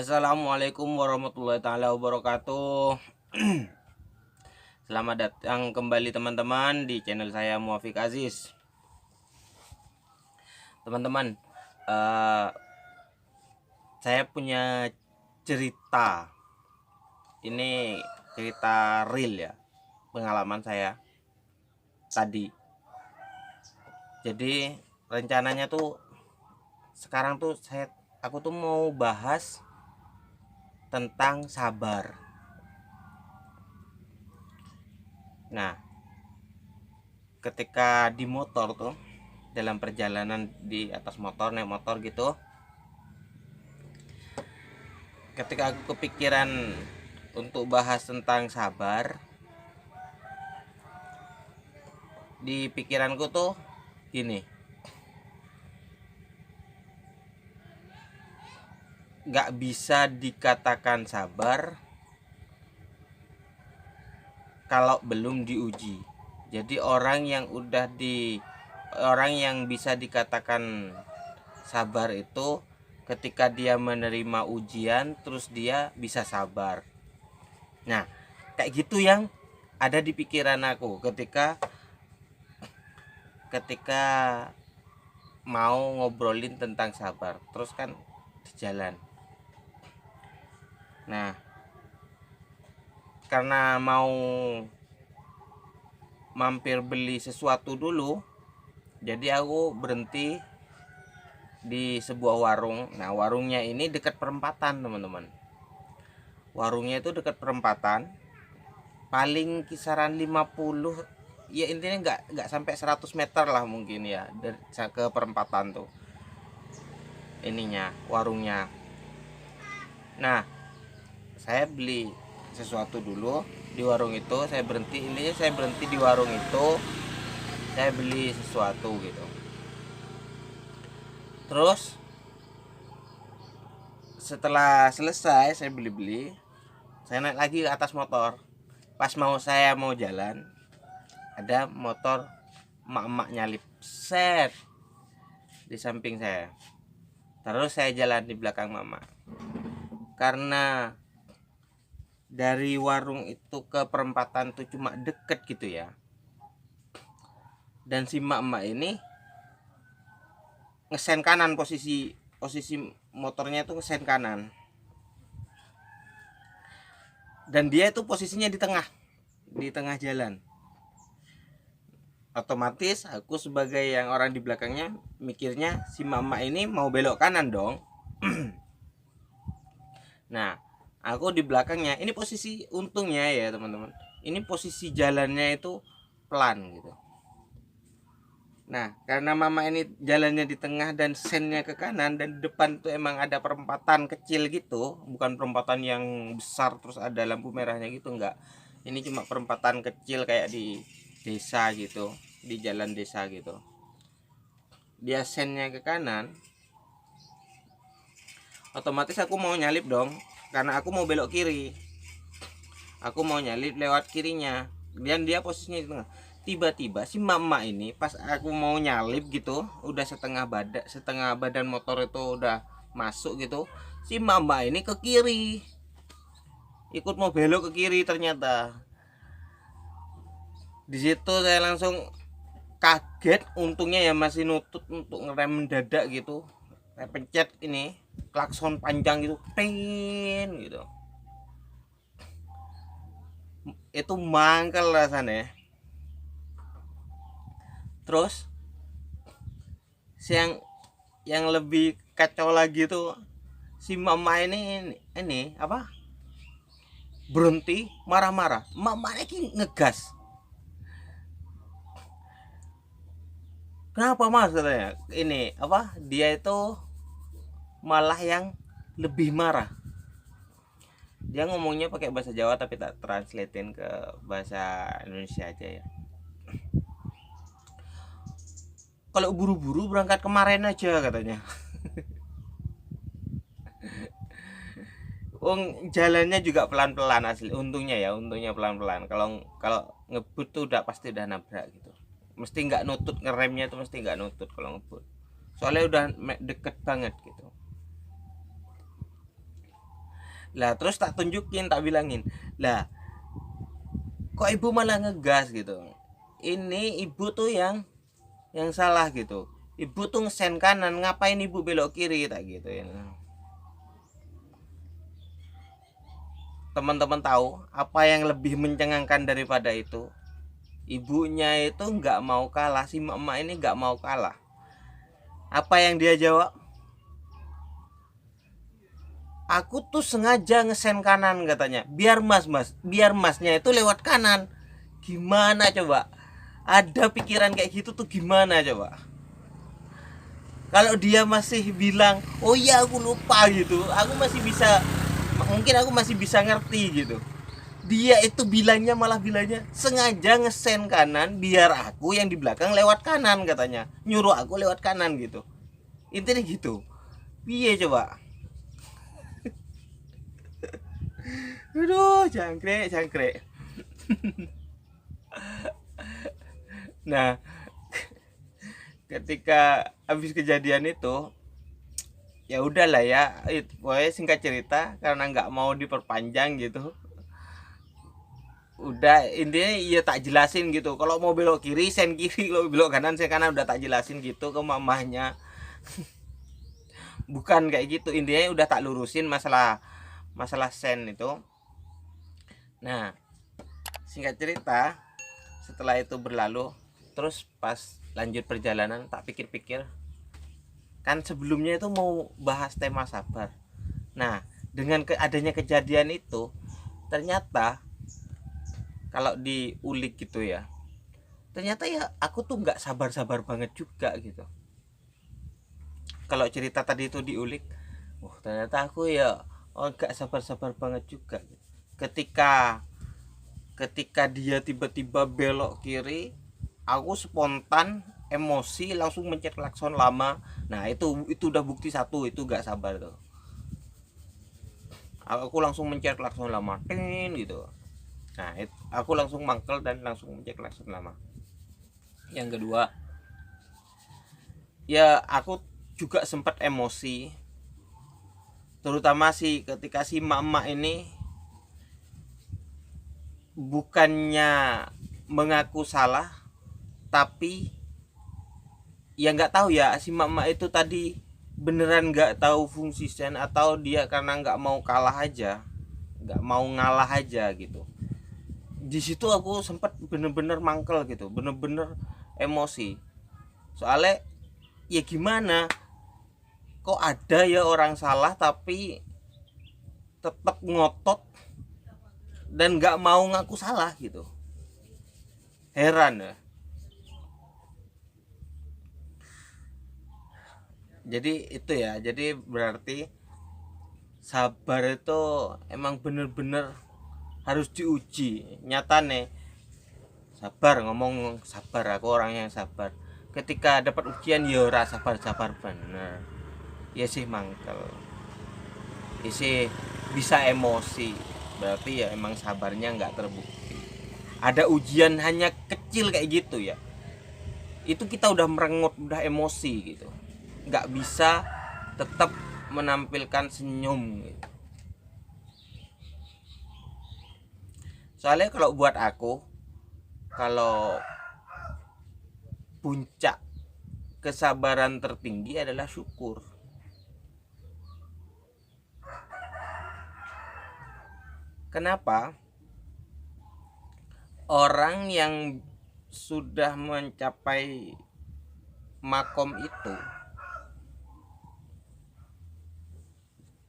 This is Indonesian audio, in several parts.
Assalamualaikum warahmatullahi taala wabarakatuh. Selamat datang kembali teman-teman di channel saya Muafiq Aziz. Teman-teman, saya punya cerita. Ini cerita real ya, pengalaman saya tadi. Jadi rencananya tuh sekarang tuh aku tuh mau bahas tentang sabar. Nah, ketika di motor tuh, dalam perjalanan di atas motor, naik motor gitu, ketika aku kepikiran untuk bahas tentang sabar, di pikiranku tuh gini, gak bisa dikatakan sabar kalau belum diuji. Jadi orang yang bisa dikatakan sabar itu ketika dia menerima ujian terus dia bisa sabar. Nah, kayak gitu yang ada di pikiran aku ketika mau ngobrolin tentang sabar. Terus kan di jalan. Nah, karena mau mampir beli sesuatu dulu, jadi aku berhenti di sebuah warung. Nah, warungnya ini dekat perempatan, teman-teman. Warungnya itu dekat perempatan, paling kisaran 50, ya intinya nggak sampai 100 meter lah mungkin ya dari ke perempatan tuh ininya, warungnya. Nah, saya beli sesuatu dulu di warung itu, saya berhenti di warung itu, saya beli sesuatu gitu. Terus setelah selesai saya beli, saya naik lagi ke atas motor. Pas saya mau jalan, ada motor emak-emak nyalip set di samping saya. Terus saya jalan di belakang mama. Karena dari warung itu ke perempatan tuh cuma deket gitu ya, dan si emak-emak ini ngesen kanan, posisi motornya itu ngesen kanan, dan dia itu posisinya di tengah jalan. Otomatis aku sebagai yang orang di belakangnya mikirnya si mama ini mau belok kanan dong. Nah, aku di belakangnya, ini posisi untungnya ya teman-teman, ini posisi jalannya itu pelan gitu. Nah, karena mama ini jalannya di tengah dan sennya ke kanan, dan di depan tuh emang ada perempatan kecil gitu, bukan perempatan yang besar terus ada lampu merahnya gitu, enggak. Ini cuma perempatan kecil kayak di desa gitu, di jalan desa gitu. Dia sennya ke kanan, otomatis aku mau nyalip dong, karena aku mau belok kiri. Aku mau nyalip lewat kirinya, dan dia posisinya di tengah. Tiba-tiba si mama ini pas aku mau nyalip gitu, udah setengah badan motor itu udah masuk gitu, si mama ini ke kiri, ikut mau belok ke kiri. Ternyata di situ saya langsung kaget. Untungnya ya masih nutut untuk ngerem mendadak gitu, saya pencet ini klakson panjang gitu, pin gitu. Itu mangkel rasanya. Terus yang lebih kacau lagi tuh, si mama ini apa, berhenti marah-marah. Mama ini ngegas. Kenapa mas, katanya. Ini apa, dia itu malah yang lebih marah. Dia ngomongnya pakai bahasa Jawa tapi tak translatein ke bahasa Indonesia aja ya. Kalau buru-buru berangkat kemarin aja, katanya. Jalannya juga pelan-pelan asli. Untungnya pelan-pelan. Kalau ngebut tuh pasti udah nabrak gitu. Mesti nggak nutut, ngeremnya tuh mesti nggak nutut kalau ngebut. Soalnya udah deket banget gitu. Lah terus tak tunjukin, tak bilangin, lah kok ibu malah ngegas gitu, ini ibu tuh yang salah gitu, ibu tuh ngesen kanan, ngapain ibu belok kiri, tak gitu ya. Teman-teman tahu apa yang lebih mencengangkan daripada itu? Ibunya itu nggak mau kalah, si emak ini nggak mau kalah. Apa yang dia jawab? Aku tuh sengaja ngesen kanan katanya, biar biar masnya itu lewat kanan. Gimana coba? Ada pikiran kayak gitu tuh gimana coba? Kalau dia masih bilang, oh iya aku lupa gitu, aku masih bisa, mungkin aku masih bisa ngerti gitu. Dia itu bilangnya sengaja ngesen kanan biar aku yang di belakang lewat kanan katanya, nyuruh aku lewat kanan gitu, intinya gitu. Iya coba. Aduh, jangkrik. Nah, ketika habis kejadian itu, ya udahlah ya, pokoknya singkat cerita karena nggak mau diperpanjang gitu, udah intinya ya tak jelasin gitu, kalau mau belok kiri sen kiri, kalau belok kanan sen kanan, udah tak jelasin gitu ke mamahnya. Bukan kayak gitu, intinya udah tak lurusin masalah masalah sen itu. Nah, singkat cerita, setelah itu berlalu, terus pas lanjut perjalanan tak pikir-pikir, kan sebelumnya itu mau bahas tema sabar. Nah, dengan adanya kejadian itu, ternyata kalau diulik gitu ya, ternyata ya aku tuh nggak sabar-sabar banget juga gitu. Kalau cerita tadi itu diulik, ternyata aku ya nggak sabar-sabar banget juga. Ketika ketika dia tiba-tiba belok kiri, aku spontan emosi langsung mencet klakson lama. Nah itu udah bukti satu, itu gak sabar tuh. Aku langsung mencet klakson lama, ting gitu. Nah aku langsung mangkel dan langsung mencet klakson lama. Yang kedua, ya aku juga sempat emosi, terutama sih ketika si mama ini bukannya mengaku salah, tapi ya nggak tahu ya si mama itu tadi beneran nggak tahu fungsi sen atau dia karena nggak mau kalah aja, nggak mau ngalah aja gitu. Di situ aku sempat bener-bener mangkel gitu, bener-bener emosi. Soalnya ya gimana, kok ada ya orang salah tapi tetap ngotot dan nggak mau ngaku salah gitu. Heran ya. Jadi itu ya, jadi berarti sabar itu emang bener-bener harus diuji. Nyata nih, sabar, ngomong sabar, aku orang yang sabar. Ketika dapat ujian ya ora sabar-sabar bener, ya sih mangkel, ya sih bisa emosi, berarti ya emang sabarnya nggak terbukti. Ada ujian hanya kecil kayak gitu ya, itu kita udah merengut, udah emosi gitu, nggak bisa tetap menampilkan senyum gitu. Soalnya kalau buat aku, kalau puncak kesabaran tertinggi adalah syukur. Kenapa? Orang yang sudah mencapai makom itu,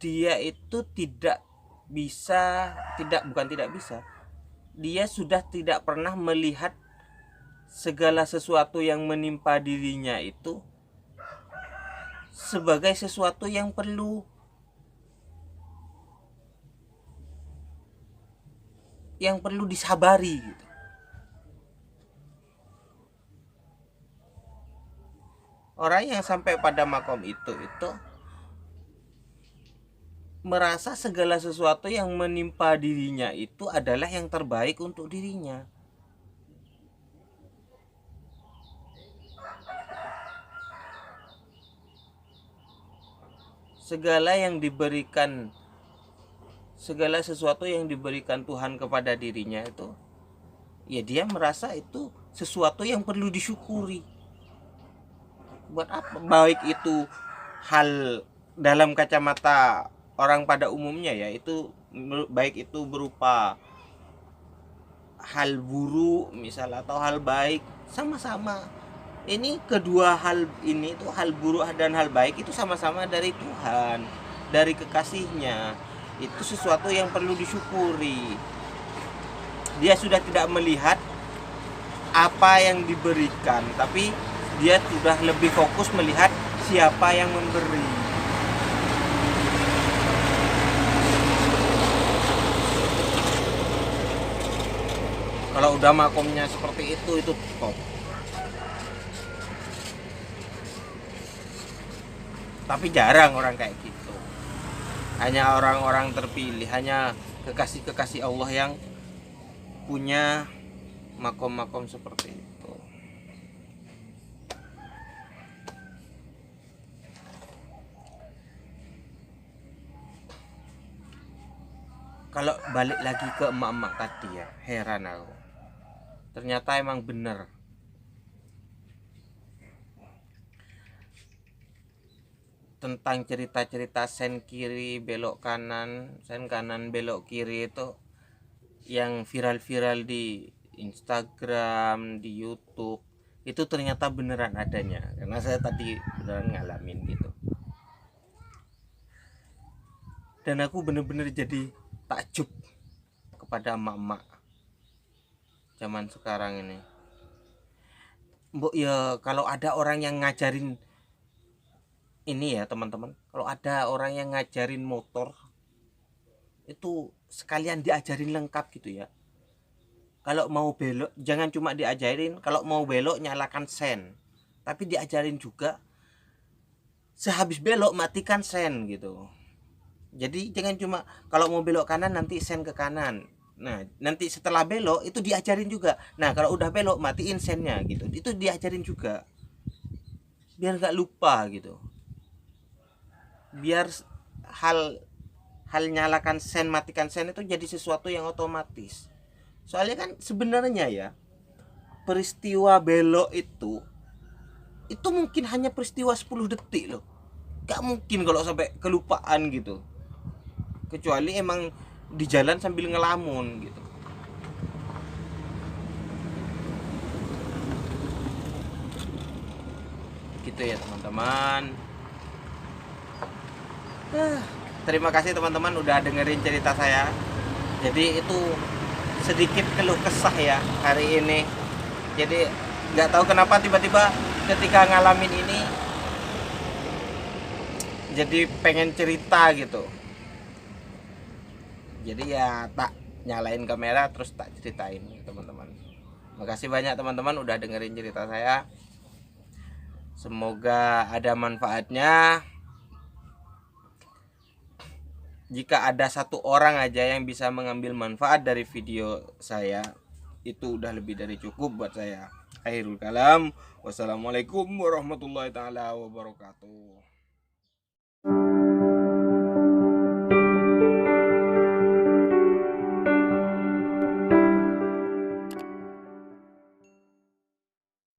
dia itu tidak bisa, bukan tidak bisa, dia sudah tidak pernah melihat segala sesuatu yang menimpa dirinya itu sebagai sesuatu yang perlu disabari gitu. Orang yang sampai pada makom itu merasa segala sesuatu yang menimpa dirinya itu adalah yang terbaik untuk dirinya. Segala yang diberikan segala sesuatu yang diberikan Tuhan kepada dirinya itu, ya dia merasa itu sesuatu yang perlu disyukuri. Buat apa? Baik itu hal dalam kacamata orang pada umumnya ya, itu baik itu berupa hal buruk misal atau hal baik, sama-sama. Ini kedua hal ini itu, hal buruk dan hal baik itu sama-sama dari Tuhan, dari kekasihnya. Itu sesuatu yang perlu disyukuri. Dia sudah tidak melihat apa yang diberikan, tapi dia sudah lebih fokus melihat siapa yang memberi. Kalau udah makomnya seperti itu top. Tapi jarang orang kayak gitu. Hanya orang-orang terpilih, hanya kekasih-kekasih Allah yang punya makom-makom seperti itu. Kalau balik lagi ke emak-emak tadi ya, heran aku. Ternyata emang bener. Tentang cerita-cerita sen kiri belok kanan, sen kanan belok kiri itu yang viral-viral di Instagram, di YouTube, itu ternyata beneran adanya. Karena saya tadi beneran ngalamin gitu. Dan aku bener-bener jadi takjub kepada emak-emak zaman sekarang ini. Mbok ya, kalau ada orang yang ngajarin ini ya teman-teman, kalau ada orang yang ngajarin motor itu sekalian diajarin lengkap gitu ya. Kalau mau belok jangan cuma diajarin, kalau mau belok nyalakan sen, tapi diajarin juga sehabis belok matikan sen gitu. Jadi jangan cuma kalau mau belok kanan nanti sen ke kanan. Nah, nanti setelah belok itu diajarin juga. Nah, kalau udah belok matiin sennya gitu. Itu diajarin juga. Biar nggak lupa gitu. Biar hal nyalakan sen matikan sen itu jadi sesuatu yang otomatis. Soalnya kan sebenarnya ya, peristiwa belok itu mungkin hanya peristiwa 10 detik loh. Gak mungkin kalau sampai kelupaan gitu. Kecuali emang di jalan sambil ngelamun gitu. Gitu ya teman-teman. Terima kasih teman-teman udah dengerin cerita saya. Jadi itu sedikit keluh kesah ya hari ini. Jadi nggak tahu kenapa tiba-tiba ketika ngalamin ini jadi pengen cerita gitu. Jadi ya tak nyalain kamera terus tak ceritain teman-teman. Makasih banyak teman-teman udah dengerin cerita saya. Semoga ada manfaatnya. Jika ada satu orang aja yang bisa mengambil manfaat dari video saya, itu udah lebih dari cukup buat saya. Akhirul kalam. Wassalamualaikum warahmatullahi taala wabarakatuh.